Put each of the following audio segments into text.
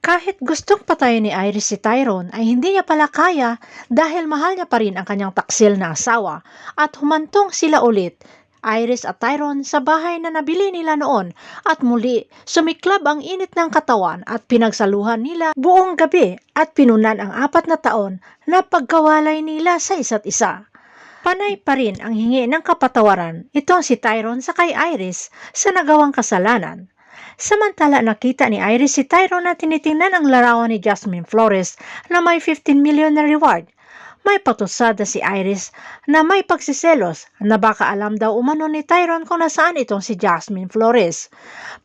Kahit gustong patayin ni Iris si Tyrone ay hindi niya pala kaya dahil mahal niya pa rin ang kanyang taksil na asawa at humantong sila ulit, Iris at Tyrone, sa bahay na nabili nila noon at muli sumiklab ang init ng katawan at pinagsaluhan nila buong gabi at pinunan ang 4 na taon na pagkawalay nila sa isa't isa. Panay pa rin ang hingi ng kapatawaran itong si Tyrone sa kay Iris sa nagawang kasalanan. Samantala nakita ni Iris si Tyrone na tinitingnan ang larawan ni Jasmine Flores na may 15 million na reward. May patusada si Iris na may pagsiselos na baka alam daw umano ni Tyrone kung nasaan itong si Jasmine Flores.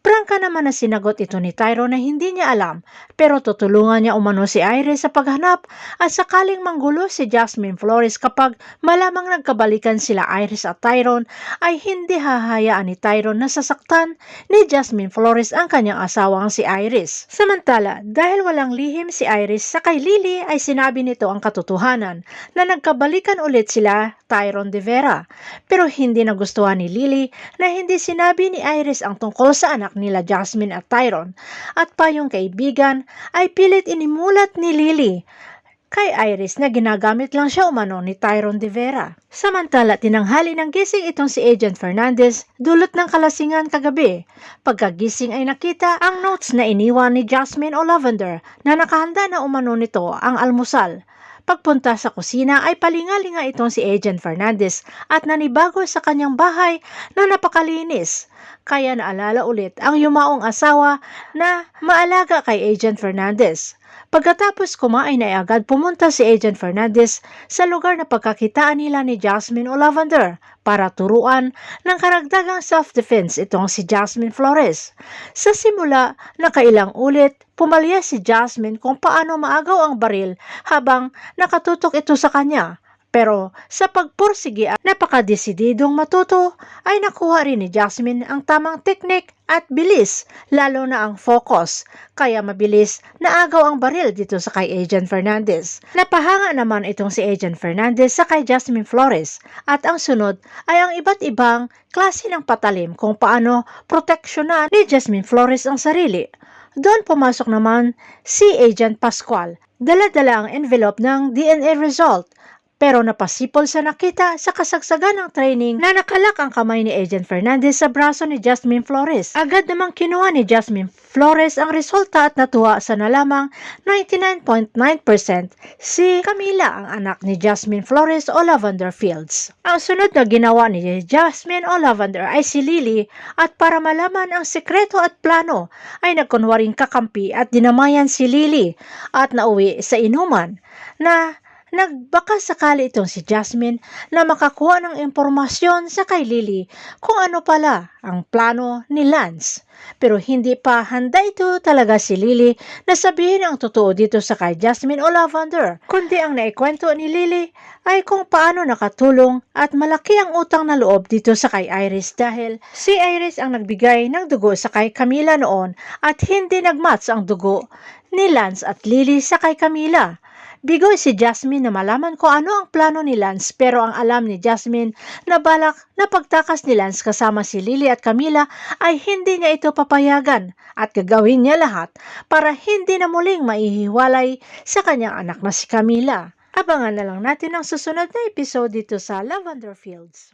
Prangka naman na sinagot ito ni Tyrone na hindi niya alam pero tutulungan niya umano si Iris sa paghanap at sakaling manggulo si Jasmine Flores kapag malamang nagkabalikan sila Iris at Tyrone ay hindi hahayaan ni Tyrone na sasaktan ni Jasmine Flores ang kanyang asawang si Iris. Samantala dahil walang lihim si Iris sa kay Lily ay sinabi nito ang katotohanan na nagkabalikan ulit sila Tyrone de Vera. Pero hindi nagustuhan ni Lily na hindi sinabi ni Iris ang tungkol sa anak nila Jasmine at Tyrone at payong kaibigan ay pilit inimulat ni Lily kay Iris na ginagamit lang siya umano ni Tyrone de Vera. Samantala tinanghali ng gising itong si Agent Fernandez dulot ng kalasingan kagabi. Pagkagising ay nakita ang notes na iniwan ni Jasmine o Lavender na nakahanda na umano nito ang almusal. Pagpunta sa kusina ay palingalinga itong si Agent Fernandez at nanibago sa kanyang bahay na napakalinis. Kaya naalala ulit ang yumaong asawa na maalaga kay Agent Fernandez. Pagkatapos kumain ay agad pumunta si Agent Fernandez sa lugar na pagkakitaan nila ni Jasmine o Lavender para turuan ng karagdagang self-defense itong si Jasmine Flores. Sa simula, nakailang ulit, pumalya si Jasmine kung paano maagaw ang baril habang nakatutok ito sa kanya. Pero sa pagpursige at napakadesididong matuto ay nakuha rin ni Jasmine ang tamang teknik at bilis, lalo na ang focus, kaya mabilis naagaw ang baril dito sa kay Agent Fernandez. Napahanga naman itong si Agent Fernandez sa kay Jasmine Flores at ang sunod ay ang iba't ibang klase ng patalim kung paano proteksyonan ni Jasmine Flores ang sarili. Doon pumasok naman si Agent Pascual, dala-dala ang envelope ng DNA result. Pero napasipol sa nakita sa kasagsagan ng training na nakalak ang kamay ni Agent Fernandez sa braso ni Jasmine Flores. Agad namang kinuha ni Jasmine Flores ang resulta at natuwa sa nalamang 99.9% si Camila, ang anak ni Jasmine Flores o Lavender Fields. Ang sunod na ginawa ni Jasmine o Lavender ay si Lily at para malaman ang sekreto at plano ay nagkunwaring kakampi at dinamayan si Lily at nauwi sa inuman na nagbaka sakali itong si Jasmine na makakuha ng impormasyon sa kay Lily kung ano pala ang plano ni Lance. Pero hindi pa handa ito talaga si Lily na sabihin ang totoo dito sa kay Jasmine o Lavender. Kundi ang naikwento ni Lily ay kung paano nakatulong at malaki ang utang na loob dito sa kay Iris dahil si Iris ang nagbigay ng dugo sa kay Camila noon at hindi nagmatch ang dugo ni Lance at Lily sa kay Camila. Bigoy si Jasmine na malaman kung ano ang plano ni Lance pero ang alam ni Jasmine na balak na pagtakas ni Lance kasama si Lily at Camila ay hindi niya ito papayagan at gagawin niya lahat para hindi na muling maihiwalay sa kanyang anak na si Camila. Abangan na lang natin ang susunod na episode dito sa Lavender Fields.